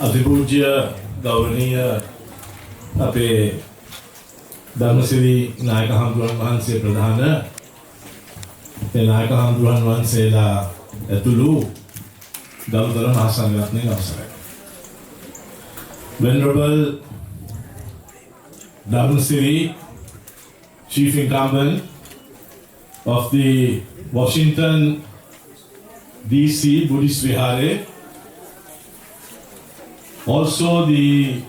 අතිපූජ්‍ය ගෞරවනීය අපේ ධම්මසිරි නායක හඳුරන් වහන්සේ ප්‍රධාන ඒ නායක හඳුරන් වහන්සේලා ඇතුළු ගෞරවතර මහා සංඝරත්නයේ අවසරයි. Venerable Dhammasiri, Chief Incumbent of the Washington DC Buddhist Vihare, also the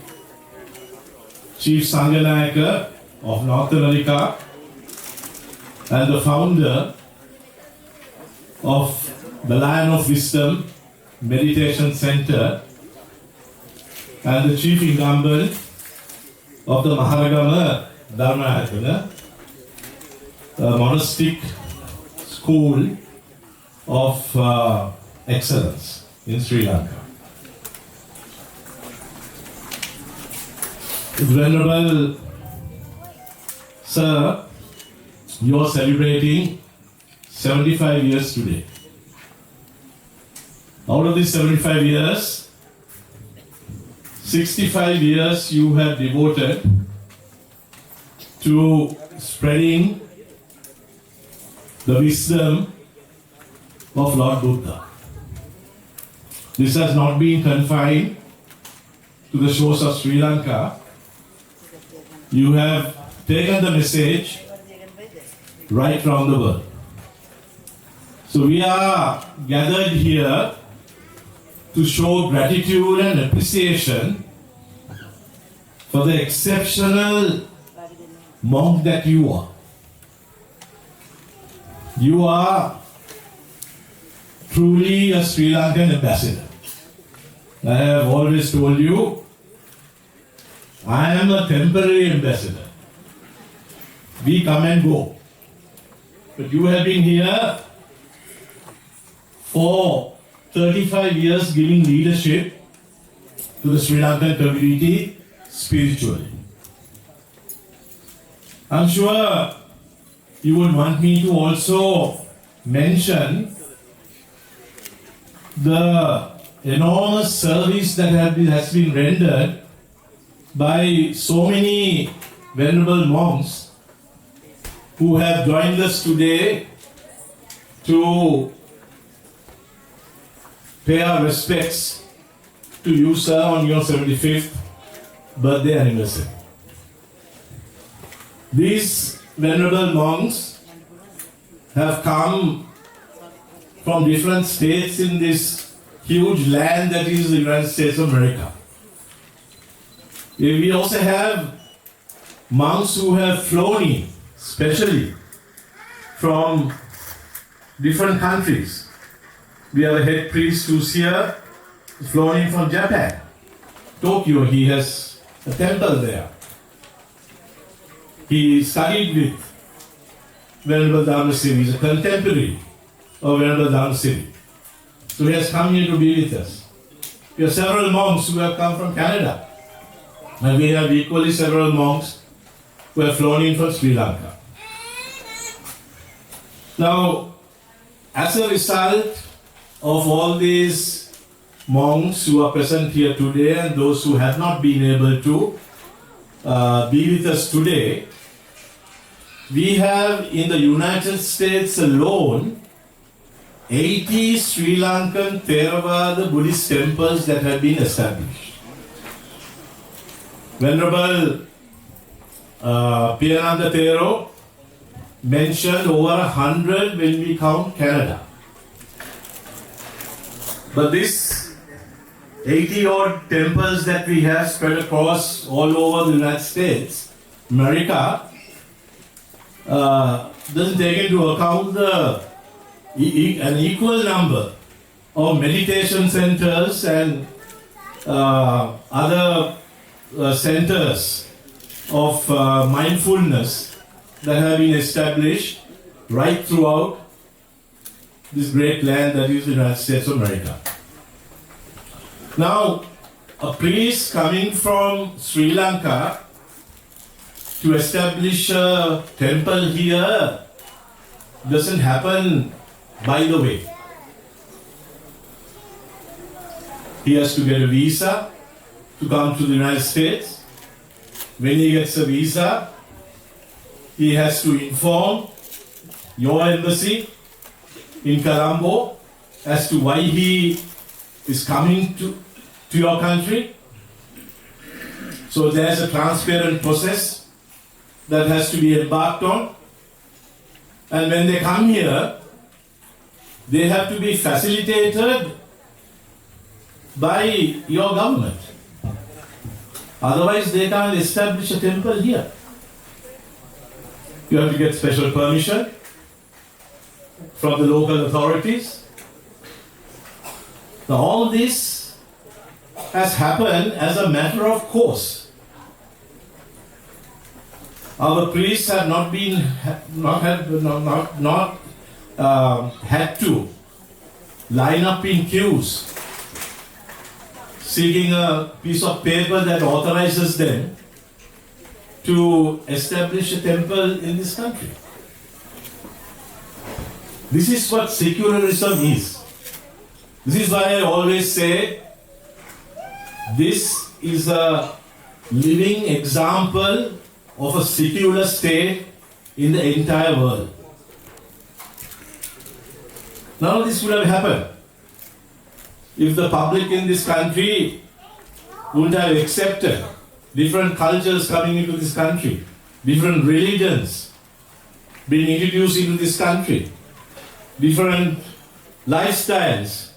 Chief Sanghanayaka of North America and the founder of the Lion of Wisdom Meditation Center and the Chief Incumbent of the Maharagama Dhammasiri monastic school of excellence in Sri Lanka. Venerable Sir, you are celebrating 75 years today. Out of these 75 years, 65 years you have devoted to spreading the wisdom of Lord Buddha. This has not been confined to the shores of Sri Lanka. You have taken the message right around the world. So we are gathered here to show gratitude and appreciation for the exceptional monk that you are. You are truly a Sri Lankan ambassador. I have always told you, I am a temporary ambassador. We come and go. But you have been here for 35 years giving leadership to the Sri Lankan community spiritually. I'm sure you would want me to also mention the enormous service that has been rendered by so many venerable monks who have joined us today to pay our respects to you, sir, on your 75th birthday anniversary. These venerable monks have come from different states in this huge land that is the United States of America. We also have monks who have flown in, especially from different countries. We have a head priest who's here, flown in from Japan. Tokyo, he has a temple there. He studied with Venerable Dhammasiri, he's a contemporary of Venerable Dhammasiri. So he has come here to be with us. We have several monks who have come from Canada. And we have equally several monks who have flown in from Sri Lanka. Now, as a result of all these monks who are present here today and those who have not been able to be with us today, we have in the United States alone 80 Sri Lankan Theravada Buddhist temples that have been established. Venerable Piyananda Thero mentioned over 100 when we count Canada. But this 80 odd temples that we have spread across all over the United States, America, doesn't take into account an equal number of meditation centers and other centers of mindfulness that have been established right throughout this great land that is the United States of America. Now, a priest coming from Sri Lanka to establish a temple here doesn't happen by the way. he has to get a visa to come to the United States. When he gets a visa, he has to inform your embassy in Colombo as to why he is coming to your country. So there's a transparent process that has to be embarked on. And when they come here, they have to be facilitated by your government. Otherwise, they can't establish a temple here. You have to get special permission from the local authorities. Now, all this has happened as a matter of course. Our priests have not had to line up in queues seeking a piece of paper that authorizes them to establish a temple in this country. This is what secularism is. This is why I always say this is a living example of a secular state in the entire world. None of this would have happened if the public in this country wouldn't have accepted different cultures coming into this country, different religions being introduced into this country, different lifestyles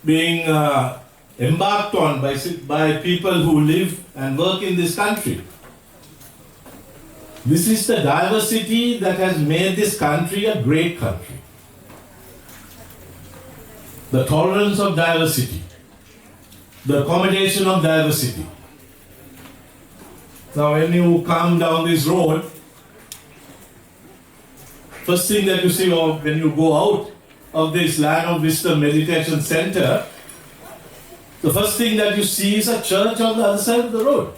being embarked on by people who live and work in this country. This is the diversity that has made this country a great country. The tolerance of diversity, the accommodation of diversity. Now, when you come down this road, first thing that you see, or when you go out of this Land of Wisdom Meditation Center, the first thing that you see is a church on the other side of the road.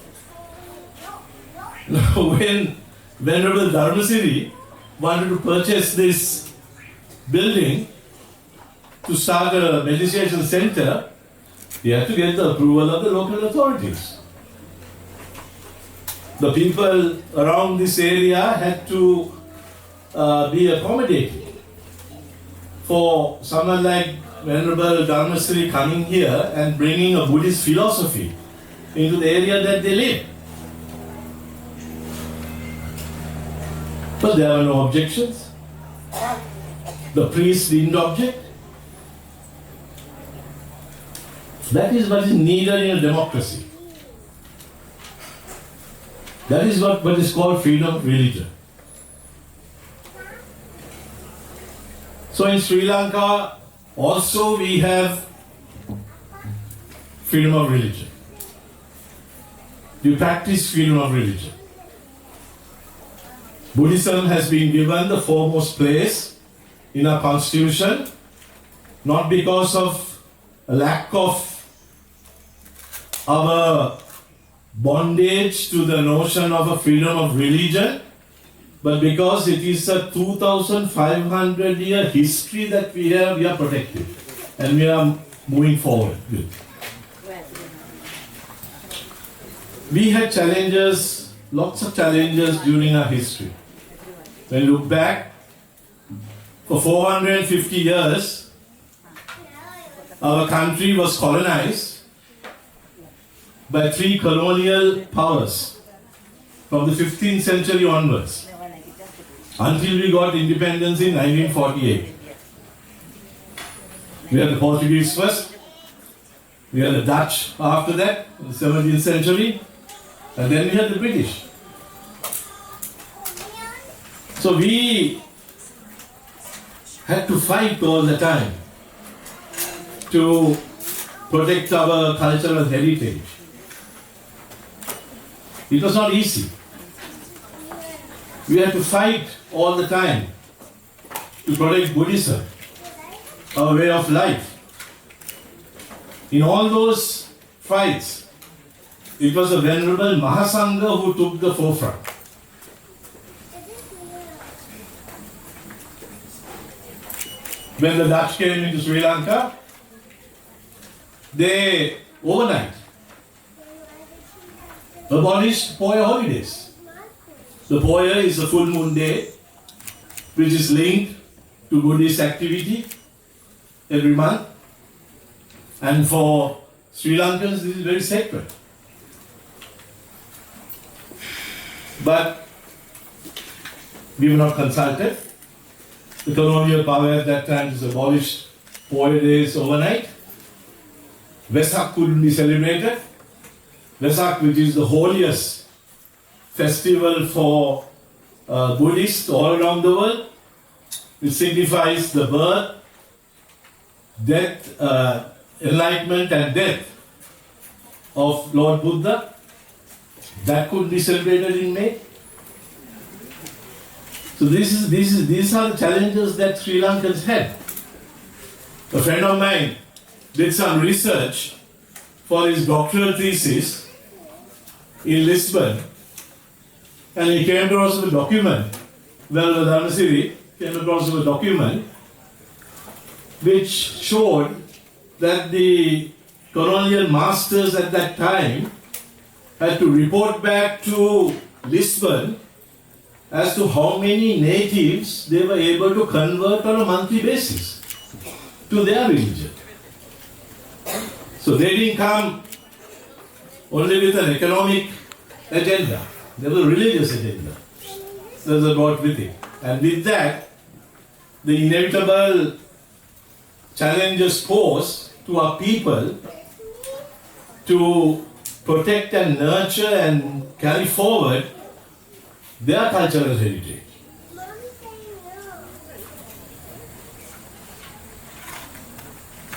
Now, when Venerable Dhammasiri wanted to purchase this building to start a meditation center, he had to get the approval of the local authorities. The people around this area had to be accommodated. For someone like Venerable Dhammasiri coming here and bringing a Buddhist philosophy into the area that they live. But there were no objections. The priests didn't object. That is what is needed in a democracy. That is what is called freedom of religion. So in Sri Lanka, also we have freedom of religion. We practice freedom of religion. Buddhism has been given the foremost place in our constitution, not because of a lack of our bondage to the notion of a freedom of religion, but because it is a 2,500-year history that we are protected and we are moving forward with. We had challenges, lots of challenges during our history. When you look back, for 450 years, our country was colonized by 3 colonial powers from the 15th century onwards, until we got independence in 1948. We had the Portuguese first, we had the Dutch after that, in the 17th century, and then we had the British. So we had to fight all the time to protect our cultural heritage. It was not easy. We had to fight all the time to protect Buddhism, our way of life. In all those fights, it was the Venerable Mahasangha who took the forefront. When the Dutch came into Sri Lanka, they overnight abolished Poya holidays. The Poya is a full moon day which is linked to Buddhist activity every month, and for Sri Lankans this is very sacred. But we were not consulted. The colonial power at that time has abolished Poya days overnight. Vesak couldn't be celebrated. Vesak, which is the holiest festival for Buddhists all around the world, it signifies the birth, death, enlightenment and death of Lord Buddha. That could be celebrated in May. So these are the challenges that Sri Lankans had. A friend of mine did some research for his doctoral thesis in Lisbon, and he came across a document, the Dhammasiri came across a document which showed that the colonial masters at that time had to report back to Lisbon as to how many natives they were able to convert on a monthly basis to their religion. So they didn't come only with an economic agenda, there was a religious agenda that was brought with it. And with that, the inevitable challenges posed to our people to protect and nurture and carry forward their cultural heritage.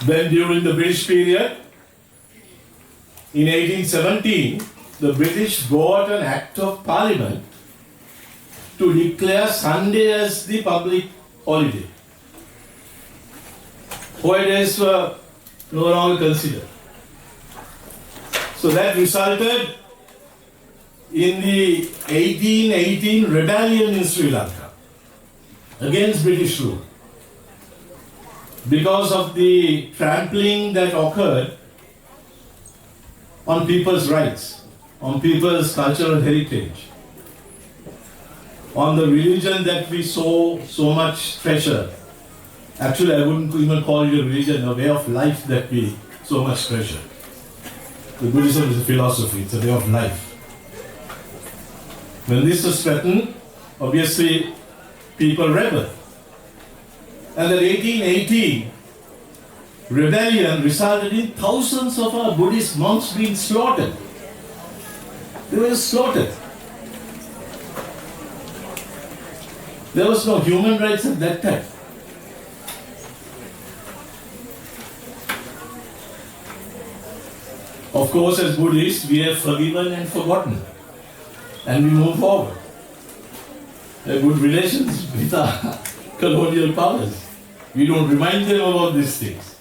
Then during the British period, in 1817, the British brought an Act of Parliament to declare Sunday as the public holiday. Holidays were no longer considered. So that resulted in the 1818 rebellion in Sri Lanka against British rule. Because of the trampling that occurred on people's rights, on people's cultural heritage, on the religion that we so much treasure. Actually, I wouldn't even call it a religion, a way of life that we so much treasure. The Buddhism is a philosophy, it's a way of life. When this was threatened, obviously people rebelled. And the 1818 rebellion resulted in thousands of our Buddhist monks being slaughtered. They were slaughtered. There was no human rights at that time. Of course, as Buddhists, we have forgiven and forgotten, and we move forward. We have good relations with our colonial powers. We don't remind them about these things.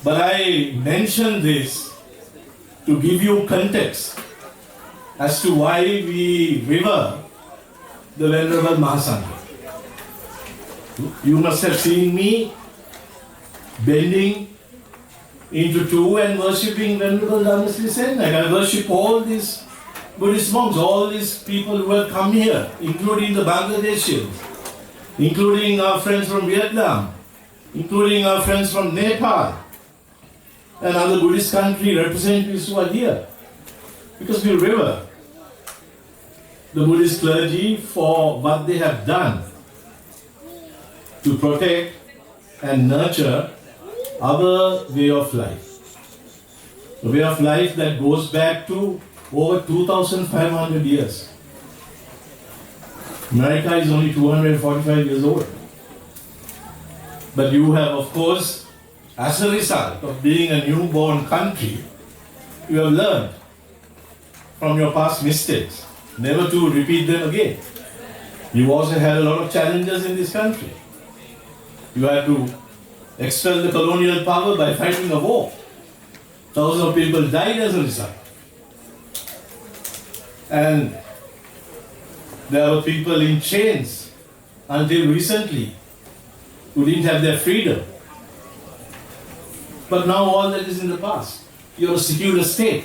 But I mention this to give you context as to why we revere the Venerable Mahasangha. You must have seen me bending into two and worshipping Venerable Dhammasiri Sangha. I worship all these Buddhist monks, all these people who have come here, including the Bangladeshis, including our friends from Vietnam, including our friends from Nepal, and other Buddhist country representatives who are here. Because we revere the Buddhist clergy for what they have done to protect and nurture our way of life. A way of life that goes back to over 2,500 years. America is only 245 years old. But you have, of course, as a result of being a newborn country, you have learned from your past mistakes, never to repeat them again. You also had a lot of challenges in this country. You had to expel the colonial power by fighting a war. Thousands of people died as a result. And there were people in chains until recently who didn't have their freedom. But now all that is in the past. You're a secular state.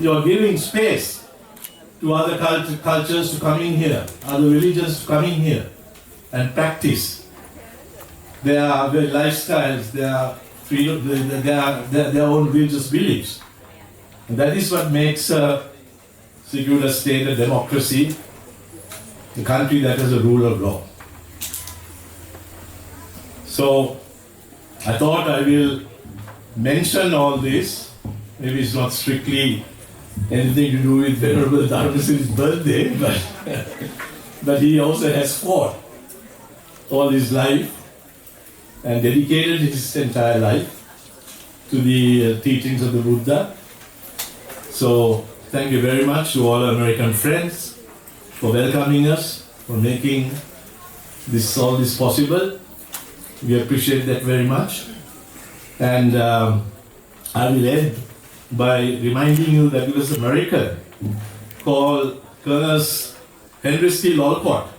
You're giving space to other cultures to come in here, other religions to come in here and practice their lifestyles, their own religious beliefs. And that is what makes a secular state, a democracy, a country that has a rule of law. So I thought I will mention all this. Maybe it's not strictly anything to do with Venerable Dhammasiri's birthday, but he also has fought all his life and dedicated his entire life to the teachings of the Buddha. So thank you very much to all American friends for welcoming us, for making all this possible. We appreciate that very much. And I will end by reminding you that it was an American called Colonel Henry C. Olcott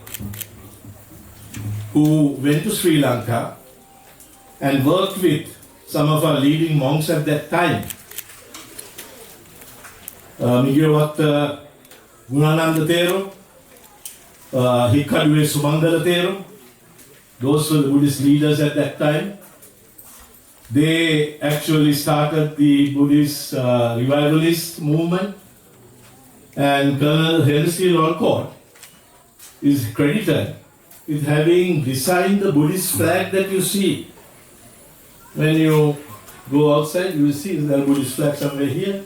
who went to Sri Lanka and worked with some of our leading monks at that time. Migirawatta Gunananda Thero, Hikkaduwe Sumangala Thero, those were the Buddhist leaders at that time. They actually started the Buddhist revivalist movement, and Colonel Henry C. Olcott is credited with having designed the Buddhist flag that you see. When you go outside, you will see the Buddhist flag somewhere here.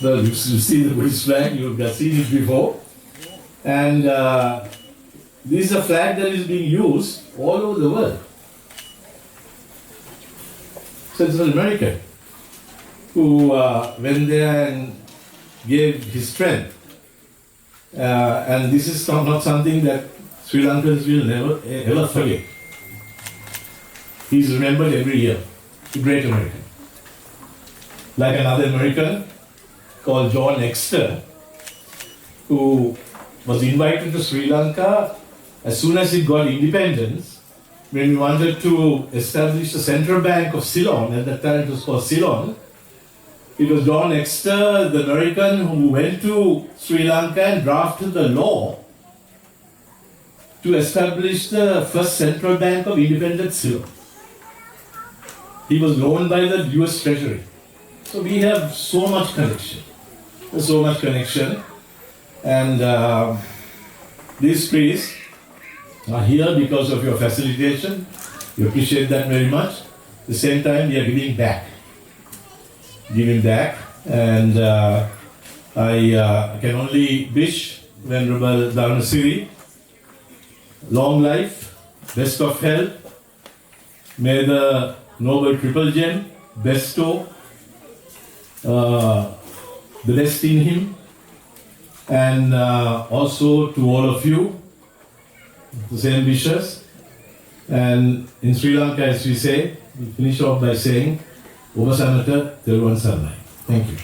Well, you see the Buddhist flag, you've seen it before. And this is a flag that is being used all over the world. So it's an American who went there and gave his strength. And this is not something that Sri Lankans will never ever forget. He's remembered every year, a great American. Like another American called John Exter, who was invited to Sri Lanka as soon as it got independence, when we wanted to establish the central bank of Ceylon. At that time it was called Ceylon. It was John Exter, the American, who went to Sri Lanka and drafted the law to establish the first central bank of independent Ceylon. He was known by the US Treasury. So we have so much connection. And these priests are here because of your facilitation. We appreciate that very much. At the same time, we are giving back. And I can only wish Venerable Dhammasiri long life, best of health. May the Noble Triple Gem bestow the best in him. And also to all of you, the same wishes. And in Sri Lanka, as we say, we finish off by saying, Oba Samata Theruwan Saranai. Thank you.